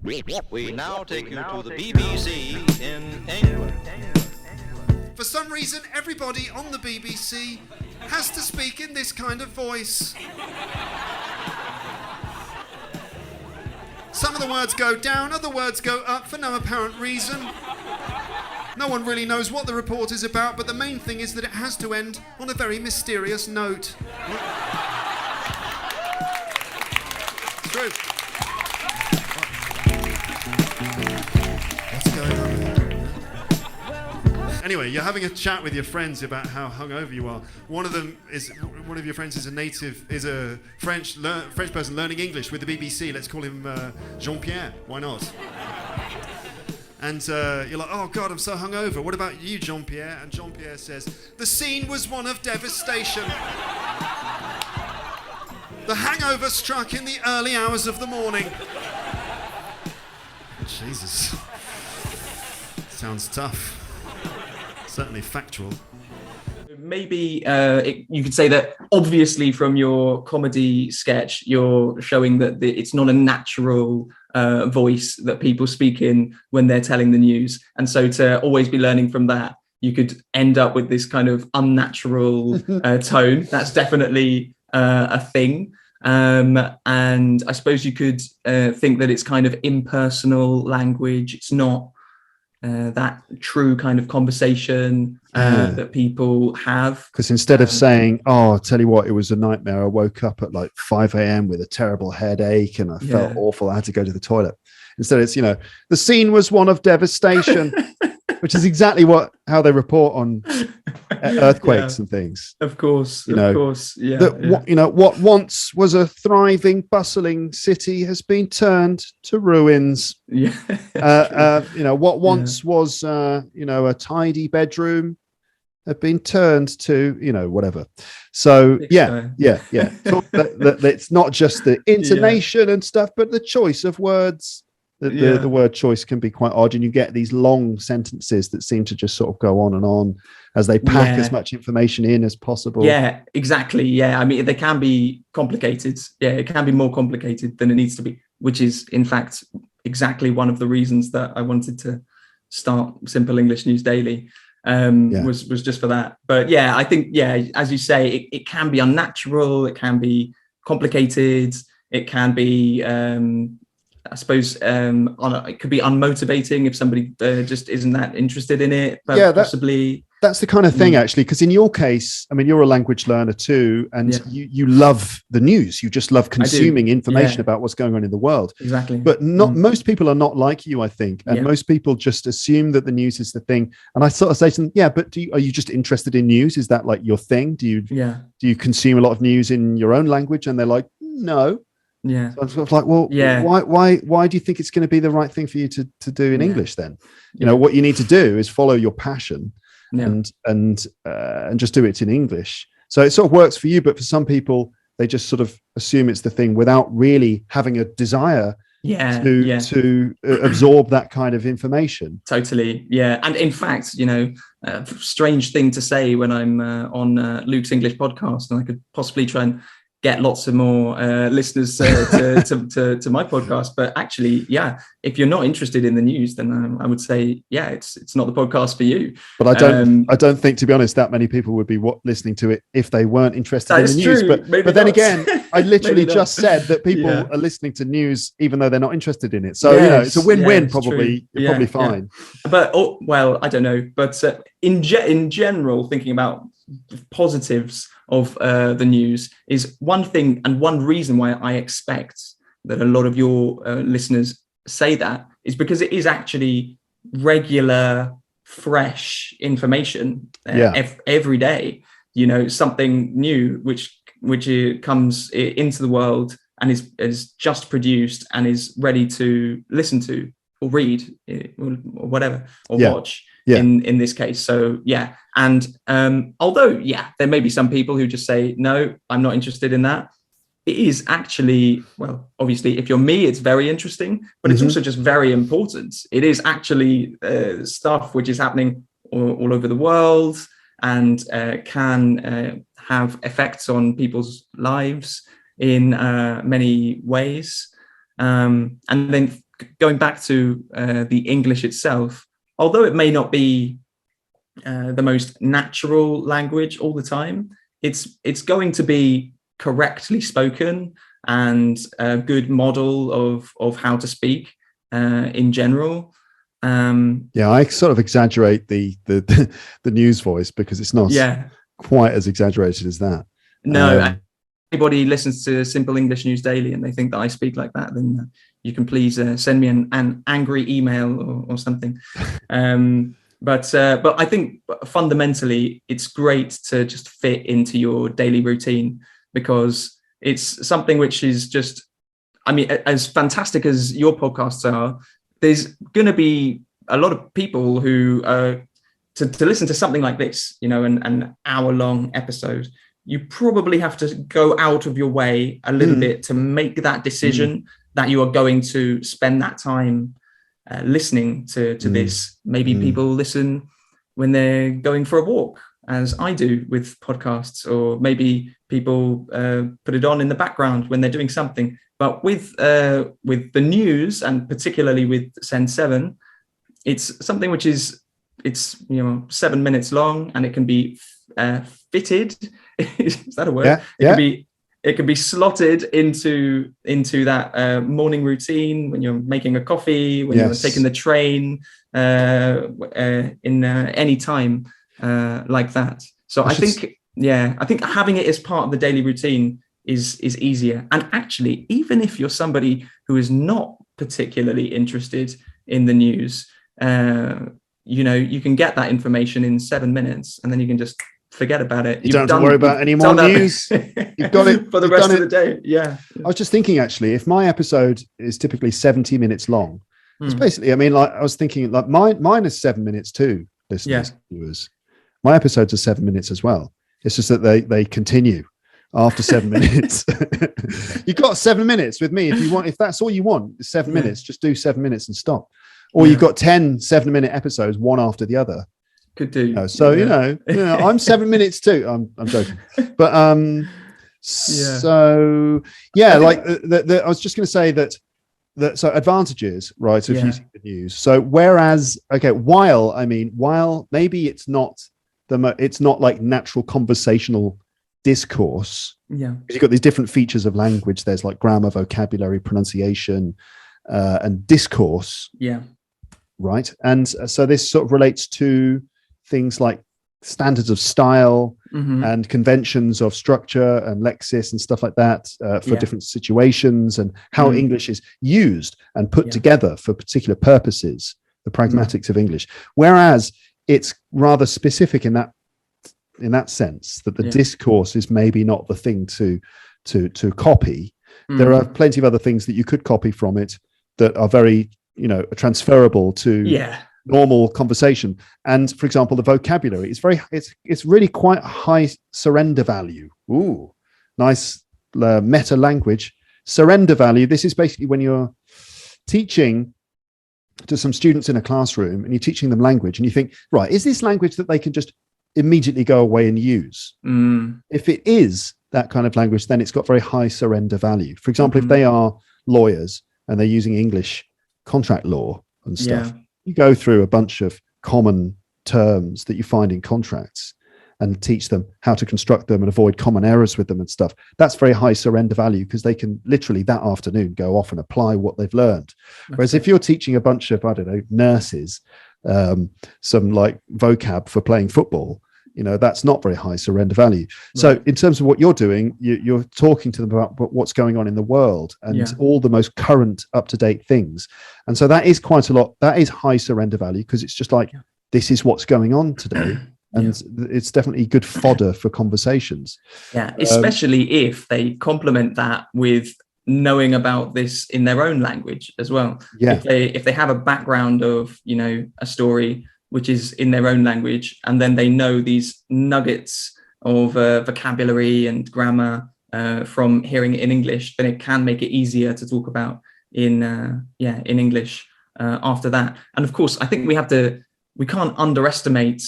We now take you to the BBC in England. For some reason, everybody on the BBC has to speak in this kind of voice. Some of the words go down, other words go up for no apparent reason. No one really knows what the report is about, but the main thing is that it has to end on a very mysterious note. It's true. What's going on? Anyway, you're having a chat with your friends about how hungover you are. One of your friends is a French person learning English with the BBC. Let's call him Jean-Pierre. Why not? And you're like, oh God, I'm so hungover. What about you, Jean-Pierre? And Jean-Pierre says, the scene was one of devastation. The hangover struck in the early hours of the morning. Jesus. Sounds tough. Certainly factual. Maybe you could say that obviously from your comedy sketch, you're showing that it's not a natural voice that people speak in when they're telling the news. And so to always be learning from that, you could end up with this kind of unnatural tone. That's definitely a thing. And I suppose you could think that it's kind of impersonal language. It's not that true kind of conversation that people have. Because instead of saying, oh, I'll tell you what, it was a nightmare. I woke up at like 5 a.m. with a terrible headache and I felt awful. I had to go to the toilet. Instead it's, the scene was one of devastation, which is exactly how they report on earthquakes and things. Of course. Yeah. What once was a thriving, bustling city has been turned to ruins. Yeah. What once was, a tidy bedroom had been turned to, whatever. So, yeah. So it's not just the intonation and stuff, but the choice of words. The word choice can be quite odd, and you get these long sentences that seem to just sort of go on and on as they pack as much information in as possible. Yeah, exactly. Yeah, I mean, they can be complicated. Yeah, it can be more complicated than it needs to be, which is, in fact, exactly one of the reasons that I wanted to start Simple English News Daily. Was just for that. But yeah, I think, as you say, it can be unnatural. It can be complicated. It can be... I suppose it could be unmotivating if somebody just isn't that interested in it. But possibly that's the kind of thing, actually, because in your case, I mean, you're a language learner too, and you love the news. You just love consuming information about what's going on in the world. Exactly. But most people are not like you, I think, and most people just assume that the news is the thing. And I sort of say to them, but are you just interested in news? Is that like your thing? Do you consume a lot of news in your own language? And they're like, no. Yeah. So I was sort of like, well, why do you think it's going to be the right thing for you to do in English then? What you need to do is follow your passion and just do it in English. So it sort of works for you, but for some people, they just sort of assume it's the thing without really having a desire to absorb that kind of information. Totally. Yeah. And in fact, a strange thing to say when I'm on Luke's English podcast, and I could possibly try and get lots of more listeners to my podcast. But actually, if you're not interested in the news, then I would say, it's not the podcast for you. But I don't think, to be honest, that many people would be listening to it if they weren't interested in the news. But then again, I literally just said that people are listening to news even though they're not interested in it. So it's a win-win. Probably you're probably fine. But I don't know. But in general, thinking about positives of the news is one thing, and one reason why I expect that a lot of your listeners say that is because it is actually regular, fresh information every day. Something new which comes into the world and is just produced and is ready to listen to or read or whatever or watch. In this case. So and although there may be some people who just say, no, I'm not interested in that, it is actually, well, obviously if you're me, it's very interesting, but it's also just very important. It is actually stuff which is happening all over the world and can have effects on people's lives in many ways. And then going back to the English itself, although it may not be the most natural language all the time, it's going to be correctly spoken and a good model of how to speak in general. I sort of exaggerate the news voice because it's not quite as exaggerated as that. No, anybody listens to Simple English News Daily and they think that I speak like that, then you can please send me an angry email or something. But I think fundamentally it's great to just fit into your daily routine, because it's something which is just, I mean, as fantastic as your podcasts are, there's going to be a lot of people who to listen to something like this, an hour-long episode, you probably have to go out of your way a little bit to make that decision that you are going to spend that time listening to this. Maybe people listen when they're going for a walk, as I do with podcasts, or maybe people put it on in the background when they're doing something. But with the news, and particularly with Send 7, it's something which is 7 minutes long, and it can be fitted. Is that a word? Yeah. It can be slotted into that morning routine when you're making a coffee, when you're taking the train, in any time like that. So I think having it as part of the daily routine is easier. And actually, even if you're somebody who is not particularly interested in the news, you can get that information in 7 minutes, and then you can just forget about it. You don't have to worry about any more news. You've got it for the rest of the day. Yeah. I was just thinking, actually, if my episode is typically 70 minutes long, it's basically, I was thinking like mine is 7 minutes too, listeners, viewers. My episodes are 7 minutes as well. It's just that they continue after 7 minutes. You've got 7 minutes with me. If that's all you want, 7 minutes, just do 7 minutes and stop. Or you've got 10 7-minute episodes, one after the other. Could do. So I'm 7 minutes too. I'm joking, but I was just going to say that so advantages, right, of using the news. So whereas while maybe it's not like natural conversational discourse, because you've got these different features of language. There's like grammar, vocabulary, pronunciation, and discourse. Right, and so this sort of relates to things like standards of style and conventions of structure and lexis and stuff like that for different situations, and how English is used and put together for particular purposes, the pragmatics of English. Whereas it's rather specific in that sense, that the discourse is maybe not the thing to copy. There are plenty of other things that you could copy from it that are very transferable to normal conversation. And for example, the vocabulary is it's really quite high surrender value. Ooh, nice meta language. Surrender value. This is basically when you're teaching to some students in a classroom and you're teaching them language, and you think, right, is this language that they can just immediately go away and use? If it is that kind of language, then it's got very high surrender value. For example, if they are lawyers and they're using English contract law and stuff, you go through a bunch of common terms that you find in contracts and teach them how to construct them and avoid common errors with them and stuff. That's very high surrender value, because they can literally that afternoon go off and apply what they've learned. Whereas if you're teaching a bunch of, nurses, some like vocab for playing football, that's not very high surrender value. So in terms of what you're doing, you're talking to them about what's going on in the world and all the most current up-to-date things. And so that is quite a lot. That is high surrender value, because it's just like, this is what's going on today. And it's definitely good fodder for conversations. Yeah, especially if they complement that with knowing about this in their own language as well. If they have a background of, a story which is in their own language, and then they know these nuggets of vocabulary and grammar from hearing it in English, then it can make it easier to talk about in English after that. And of course, I think we can't underestimate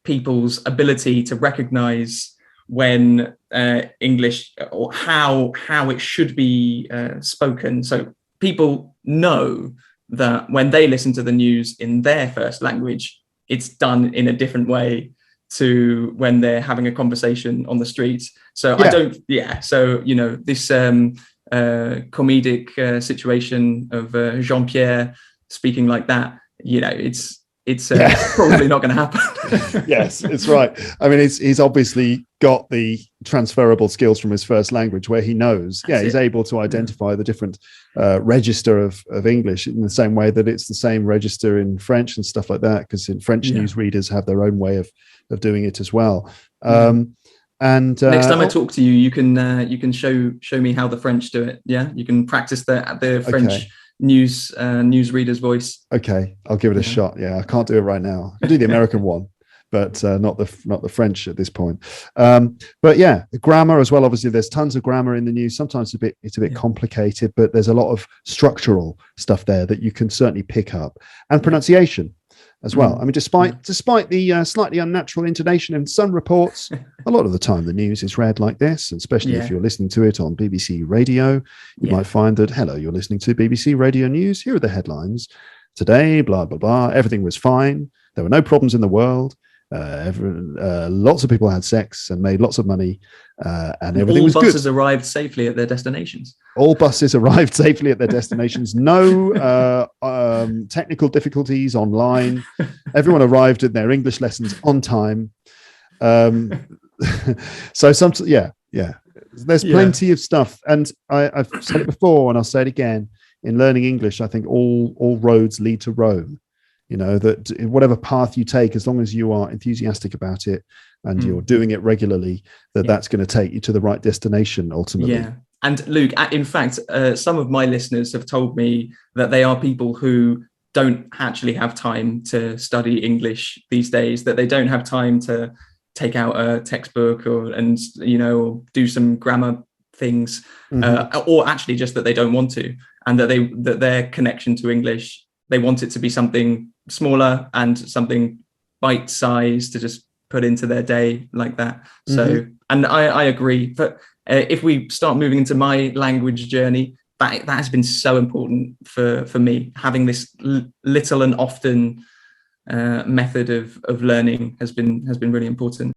people's ability to recognize when English, or how it should be spoken. So people know that when they listen to the news in their first language, it's done in a different way to when they're having a conversation on the streets. So so this comedic situation of Jean-Pierre speaking like that, it's probably not going to happen. Yes, it's right. I mean, he's obviously got the transferable skills from his first language, where he knows. He's able to identify the different register of English in the same way that it's the same register in French and stuff like that. Because in French, newsreaders have their own way of doing it as well. And next time I talk to you, you can show me how the French do it. Yeah, you can practice the French newsreader's voice. Okay, I'll give it a shot. I can't do it right now. I'll do the American one, but not the French at this point. But grammar as well. Obviously, there's tons of grammar in the news. Sometimes it's a bit complicated, but there's a lot of structural stuff there that you can certainly pick up, and pronunciation as well. I mean, despite the slightly unnatural intonation in some reports, a lot of the time the news is read like this, and especially if you're listening to it on BBC Radio, you might find that, hello, you're listening to BBC Radio News. Here are the headlines. Today, blah, blah, blah. Everything was fine. There were no problems in the world. Lots of people had sex and made lots of money, and everything was good. All buses arrived safely at their destinations. All buses arrived safely at their destinations. No technical difficulties online. Everyone arrived at their English lessons on time. So there's plenty of stuff, and I've said it before, and I'll say it again. In learning English, I think all roads lead to Rome. That whatever path you take, as long as you are enthusiastic about it and you're doing it regularly, that's going to take you to the right destination ultimately. Yeah. And Luke, in fact, some of my listeners have told me that they are people who don't actually have time to study English these days, that they don't have time to take out a textbook or do some grammar things, or actually just that they don't want to, and that their connection to English, they want it to be something smaller and something bite-sized to just put into their day like that. So, and I agree. But if we start moving into my language journey, that has been so important for me. Having this little and often method of learning has been really important.